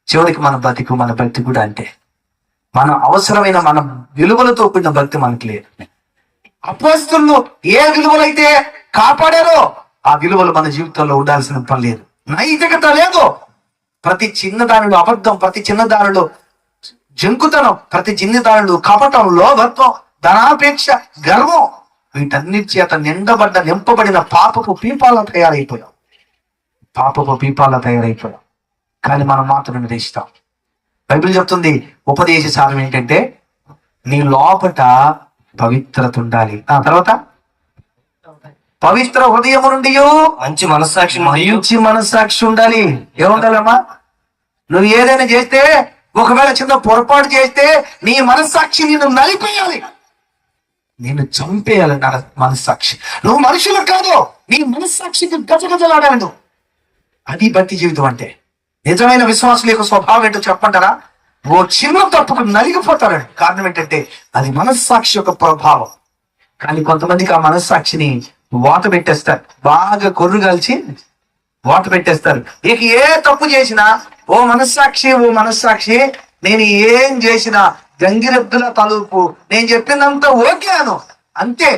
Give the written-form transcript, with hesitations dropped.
చివరికి మన భక్తి కూడా అంటే మన అవసరమైన మన విలువలతో కూడిన భక్తి మనకి లేదు. అపోస్తలులు ఏ విలువలైతే కాపాడారో ఆ విలువలు మన జీవితంలో ఉండాల్సిన పని లేదు. నైతికత లేదు. ప్రతి చిన్నదానిలో అబద్ధం, ప్రతి చిన్నదానిలో జంకుతనం, ప్రతి చిన్నదానిలో కపటం, లోభత్వం, ధనాపేక్ష, గర్వం, వీటన్నిటి చేత నింపబడిన పాపపు పీపాల తయారైపోయాం. కానీ మనం మాత్రం నిర్దేశిస్తాం. బైబిల్ చెప్తుంది, ఉపదేశ సారం ఏంటంటే నీ లోపట పవిత్రత ఉండాలి. ఆ తర్వాత పవిత్ర హృదయము నుండి మంచి మనస్సాక్షి ఉండాలి. ఏముండాలమ్మా? నువ్వు ఏదైనా చేస్తే, ఒకవేళ చిన్న పొరపాటు చేస్తే నీ మనస్సాక్షి నిన్ను నలిపేయాలి, నిన్ను చంపేయాలి. మనస్సాక్షి నువ్వు మనుషులకు కాదు, నీ మనస్సాక్షికి గజగజలాడాలి నువ్వు. అది భక్తి జీవితం అంటే. నిజమైన విశ్వాసుల యొక్క స్వభావం ఏంటో చెప్పంటారా? ఓ చిన్న తప్పుకు నలిగిపోతారండి. కారణం ఏంటంటే అది మనస్సాక్షి యొక్క ప్రభావం. కానీ కొంతమందికి ఆ మనస్సాక్షిని వాత పెట్టేస్తారు, బాగా కొర్రుగాల్చి వాత పెట్టేస్తారు. ఇక ఏ తప్పు చేసినా ఓ మనస్సాక్షి నేను ఏం చేసినా గంగిరెద్దుల తలుపు, నేను చెప్పిందంతా ఓకే అను అంతే.